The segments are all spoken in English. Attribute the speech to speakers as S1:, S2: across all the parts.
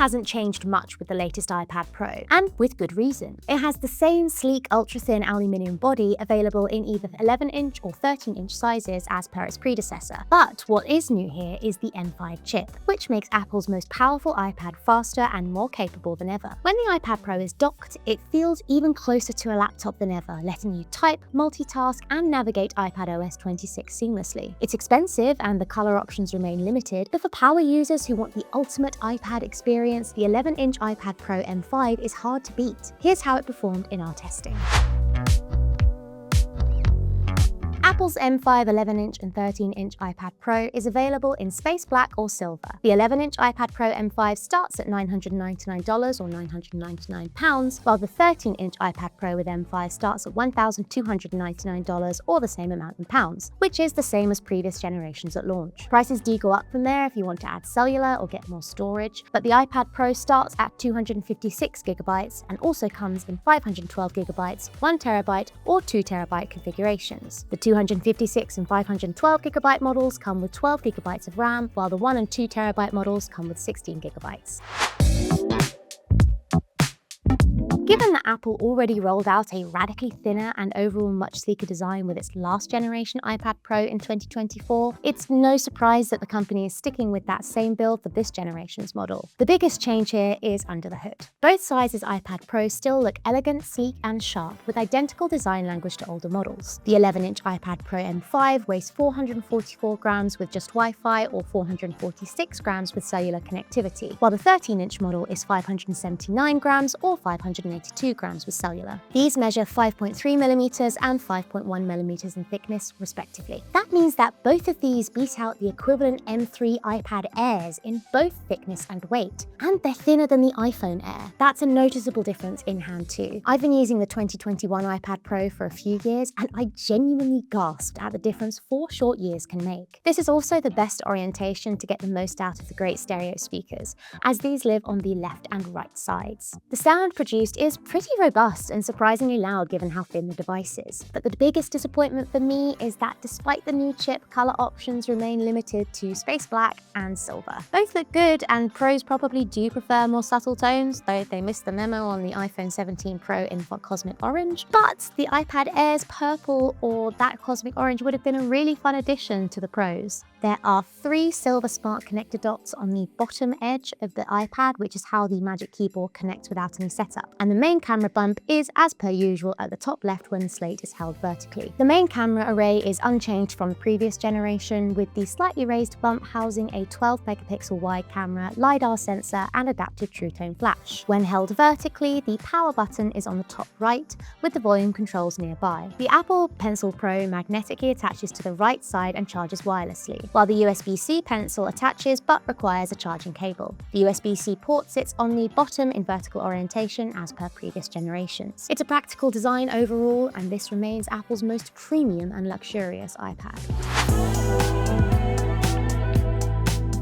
S1: hasn't changed much with the latest iPad Pro, and with good reason. It has the same sleek, ultra-thin aluminium body available in either 11-inch or 13-inch sizes as per its predecessor. But what is new here is the M5 chip, which makes Apple's most powerful iPad faster and more capable than ever. When the iPad Pro is docked, it feels even closer to a laptop than ever, letting you type, multitask, and navigate iPadOS 26 seamlessly. It's expensive and the color options remain limited, but for power users who want the ultimate iPad experience, the 11-inch iPad Pro M5 is hard to beat. Here's how it performed in our testing. Apple's M5 11-inch and 13-inch iPad Pro is available in space black or silver. The 11-inch iPad Pro M5 starts at $999 or £999, while the 13-inch iPad Pro with M5 starts at $1,299 or the same amount in pounds, which is the same as previous generations at launch. Prices do go up from there if you want to add cellular or get more storage, but the iPad Pro starts at 256GB and also comes in 512GB, 1TB or 2TB configurations. The 256 and 512GB models come with 12GB of RAM, while the 1 and 2TB models come with 16GB. Given that Apple already rolled out a radically thinner and overall much sleeker design with its last generation iPad Pro in 2024, it's no surprise that the company is sticking with that same build for this generation's model. The biggest change here is under the hood. Both sizes iPad Pro still look elegant, sleek, and sharp, with identical design language to older models. The 11-inch iPad Pro M5 weighs 444 grams with just Wi-Fi or 446 grams with cellular connectivity, while the 13-inch model is 579 grams or 582 grams with cellular. These measure 5.3mm and 5.1mm in thickness, respectively. That means that both of these beat out the equivalent M3 iPad Airs in both thickness and weight, and they're thinner than the iPhone Air. That's a noticeable difference in hand too. I've been using the 2021 iPad Pro for a few years, and I genuinely gasped at the difference 4 short years can make. This is also the best orientation to get the most out of the great stereo speakers, as these live on the left and right sides. The sound produced is pretty robust and surprisingly loud given how thin the device is. But the biggest disappointment for me is that despite the new chip, color options remain limited to space black and silver. Both look good, and pros probably do prefer more subtle tones, though they missed the memo on the iPhone 17 Pro in cosmic orange. But the iPad Air's purple or that cosmic orange would have been a really fun addition to the pros. There are 3 silver smart connector dots on the bottom edge of the iPad, which is how the Magic Keyboard connects without any setup. And the main camera bump is, as per usual, at the top left when the slate is held vertically. The main camera array is unchanged from the previous generation, with the slightly raised bump housing a 12-megapixel wide camera, LiDAR sensor, and adaptive True Tone flash. When held vertically, the power button is on the top right, with the volume controls nearby. The Apple Pencil Pro magnetically attaches to the right side and charges wirelessly, while the USB-C Pencil attaches but requires a charging cable. The USB-C port sits on the bottom in vertical orientation as per previous generations. It's a practical design overall, and this remains Apple's most premium and luxurious iPad.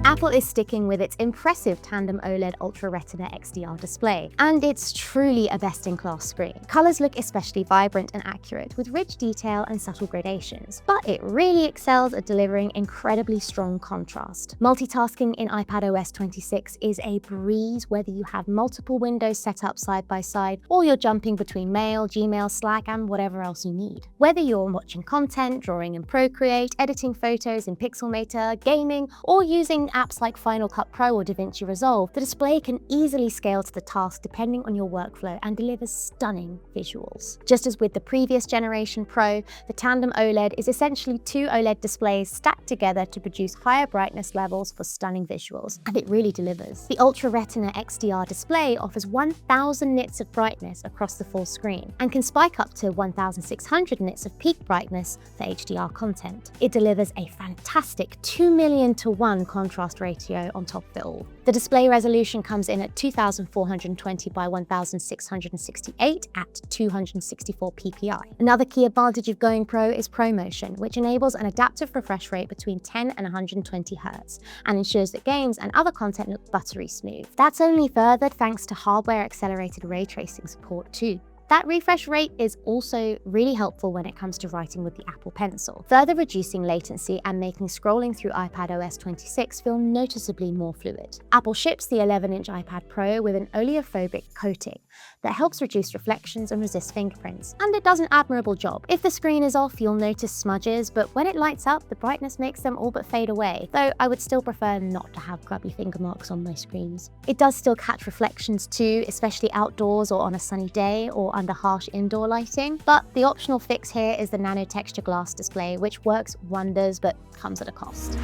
S1: Apple is sticking with its impressive tandem OLED Ultra Retina XDR display, and it's truly a best-in-class screen. Colors look especially vibrant and accurate, with rich detail and subtle gradations, but it really excels at delivering incredibly strong contrast. Multitasking in iPadOS 26 is a breeze, whether you have multiple windows set up side by side, or you're jumping between Mail, Gmail, Slack, and whatever else you need. Whether you're watching content, drawing in Procreate, editing photos in Pixelmator, gaming, or using apps like Final Cut Pro or DaVinci Resolve, the display can easily scale to the task depending on your workflow and delivers stunning visuals. Just as with the previous generation Pro, the tandem OLED is essentially 2 OLED displays stacked together to produce higher brightness levels for stunning visuals, and it really delivers. The Ultra Retina XDR display offers 1000 nits of brightness across the full screen and can spike up to 1600 nits of peak brightness for HDR content. It delivers a fantastic 2,000,000:1 contrast ratio on top of it all. The display resolution comes in at 2420 by 1668 at 264 ppi. Another key advantage of going Pro is ProMotion, which enables an adaptive refresh rate between 10 and 120 Hz and ensures that games and other content look buttery smooth. That's only furthered thanks to hardware accelerated ray tracing support too. That refresh rate is also really helpful when it comes to writing with the Apple Pencil, further reducing latency and making scrolling through iPadOS 26 feel noticeably more fluid. Apple ships the 11-inch iPad Pro with an oleophobic coating that helps reduce reflections and resist fingerprints, and it does an admirable job. If the screen is off, you'll notice smudges, but when it lights up, the brightness makes them all but fade away, though I would still prefer not to have grubby finger marks on my screens. It does still catch reflections too, especially outdoors or on a sunny day or under harsh indoor lighting, but the optional fix here is the nano texture glass display, which works wonders but comes at a cost.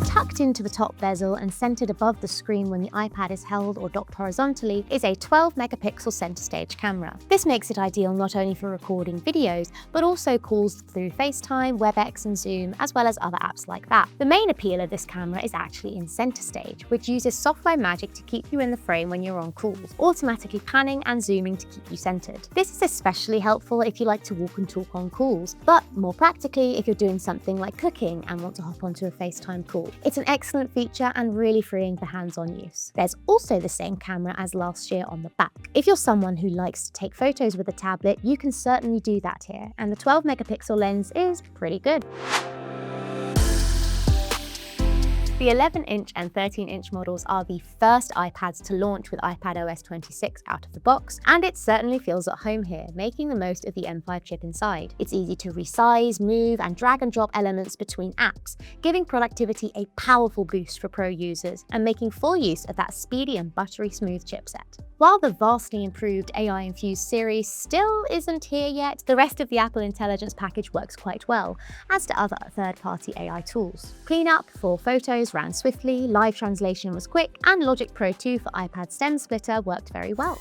S1: Tucked into the top bezel and centered above the screen when the iPad is held or docked horizontally is a 12-megapixel center stage camera. This makes it ideal not only for recording videos, but also calls through FaceTime, WebEx and Zoom, as well as other apps like that. The main appeal of this camera is actually in center stage, which uses software magic to keep you in the frame when you're on calls, automatically panning and zooming to keep you centered. This is especially helpful if you like to walk and talk on calls, but more practically if you're doing something like cooking and want to hop onto a FaceTime call. It's an excellent feature and really freeing for hands-on use. There's also the same camera as last year on the back. If you're someone who likes to take photos with a tablet, you can certainly do that here, and the 12-megapixel lens is pretty good. The 11-inch and 13-inch models are the first iPads to launch with iPadOS 26 out of the box, and it certainly feels at home here, making the most of the M5 chip inside. It's easy to resize, move, and drag and drop elements between apps, giving productivity a powerful boost for pro users and making full use of that speedy and buttery smooth chipset. While the vastly improved AI-infused series still isn't here yet, the rest of the Apple Intelligence package works quite well, as do other third-party AI tools. Cleanup for photos ran swiftly, live translation was quick, and Logic Pro 2 for iPad stem splitter worked very well.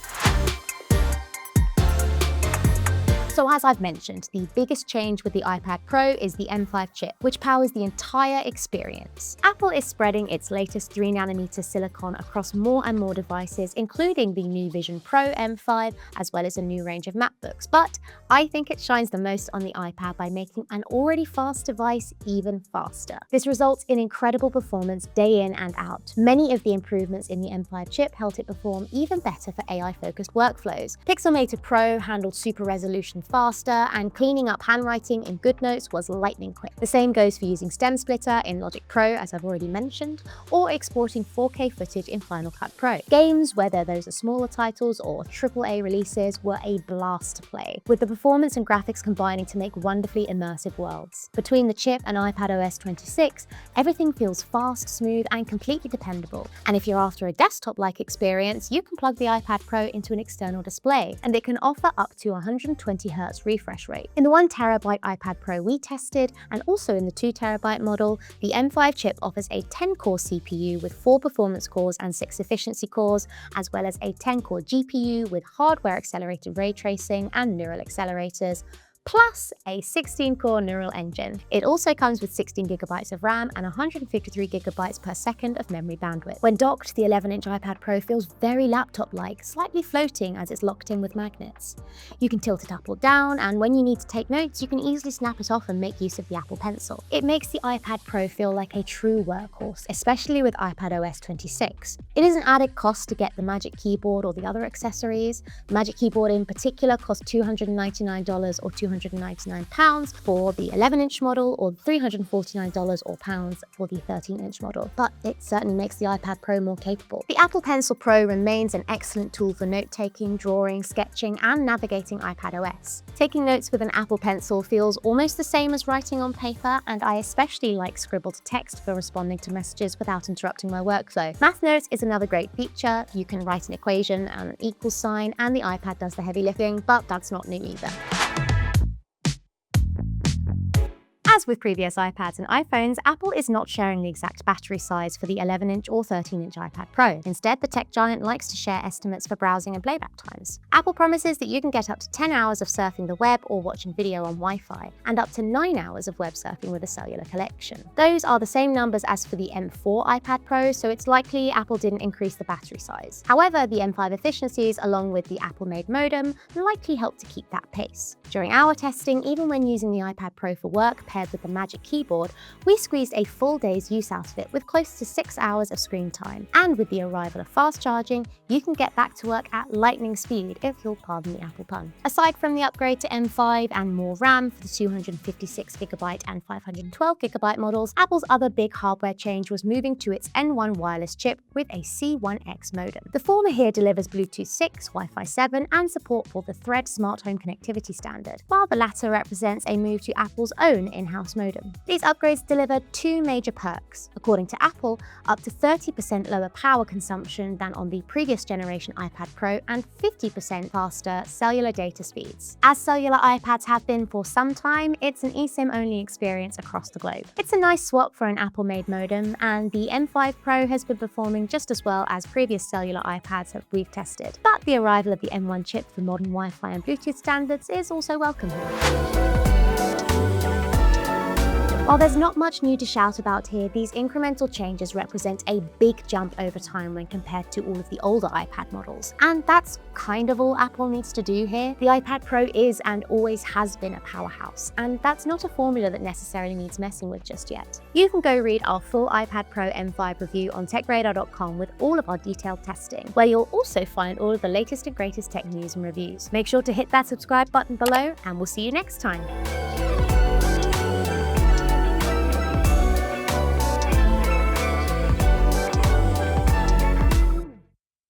S1: So as I've mentioned, the biggest change with the iPad Pro is the M5 chip, which powers the entire experience. Apple is spreading its latest 3nm silicon across more and more devices, including the new Vision Pro M5, as well as a new range of MacBooks. But I think it shines the most on the iPad by making an already fast device even faster. This results in incredible performance day in and out. Many of the improvements in the M5 chip helped it perform even better for AI-focused workflows. Pixelmator Pro handled super resolution faster, and cleaning up handwriting in GoodNotes was lightning quick. The same goes for using Stem Splitter in Logic Pro, as I've already mentioned, or exporting 4K footage in Final Cut Pro. Games, whether those are smaller titles or AAA releases, were a blast to play, with the performance and graphics combining to make wonderfully immersive worlds. Between the chip and iPadOS 26, everything feels fast, smooth, and completely dependable. And if you're after a desktop-like experience, you can plug the iPad Pro into an external display, and it can offer up to 120Hz refresh rate. In the 1TB iPad Pro we tested, and also in the 2TB model, the M5 chip offers a 10-core CPU with 4 performance cores and 6 efficiency cores, as well as a 10-core GPU with hardware-accelerated ray tracing and neural accelerators, plus a 16-core neural engine. It also comes with 16GB of RAM and 153GB per second of memory bandwidth. When docked, the 11-inch iPad Pro feels very laptop-like, slightly floating as it's locked in with magnets. You can tilt it up or down, and when you need to take notes, you can easily snap it off and make use of the Apple Pencil. It makes the iPad Pro feel like a true workhorse, especially with iPadOS 26. It is an added cost to get the Magic Keyboard or the other accessories. The Magic Keyboard in particular costs $299 or £299 for the 11-inch model, or $349 or pounds for the 13-inch model, but it certainly makes the iPad Pro more capable. The Apple Pencil Pro remains an excellent tool for note-taking, drawing, sketching, and navigating iPadOS. Taking notes with an Apple Pencil feels almost the same as writing on paper, and I especially like Scribble to Text for responding to messages without interrupting my workflow. Math Notes is another great feature. You can write an equation and an equal sign, and the iPad does the heavy lifting, but that's not new either. As with previous iPads and iPhones, Apple is not sharing the exact battery size for the 11-inch or 13-inch iPad Pro. Instead, the tech giant likes to share estimates for browsing and playback times. Apple promises that you can get up to 10 hours of surfing the web or watching video on Wi-Fi, and up to 9 hours of web surfing with a cellular connection. Those are the same numbers as for the M4 iPad Pro, so it's likely Apple didn't increase the battery size. However, the M5 efficiencies, along with the Apple-made modem, likely help to keep that pace. During our testing, even when using the iPad Pro for work paired compared with the Magic Keyboard, we squeezed a full day's use out of it with close to 6 hours of screen time. And with the arrival of fast charging, you can get back to work at lightning speed, if you'll pardon the Apple pun. Aside from the upgrade to M5 and more RAM for the 256GB and 512GB models, Apple's other big hardware change was moving to its N1 wireless chip with a C1X modem. The former here delivers Bluetooth 6, Wi-Fi 7, and support for the Thread smart home connectivity standard, while the latter represents a move to Apple's own in-house modem. These upgrades deliver two major perks. According to Apple, up to 30% lower power consumption than on the previous generation iPad Pro and 50% faster cellular data speeds. As cellular iPads have been for some time, it's an eSIM-only experience across the globe. It's a nice swap for an Apple-made modem, and the M5 Pro has been performing just as well as previous cellular iPads that we've tested. But the arrival of the M1 chip for modern Wi-Fi and Bluetooth standards is also welcome here. While there's not much new to shout about here, these incremental changes represent a big jump over time when compared to all of the older iPad models. And that's kind of all Apple needs to do here. The iPad Pro is and always has been a powerhouse, and that's not a formula that necessarily needs messing with just yet. You can go read our full iPad Pro M5 review on TechRadar.com with all of our detailed testing, where you'll also find all of the latest and greatest tech news and reviews. Make sure to hit that subscribe button below, and we'll see you next time.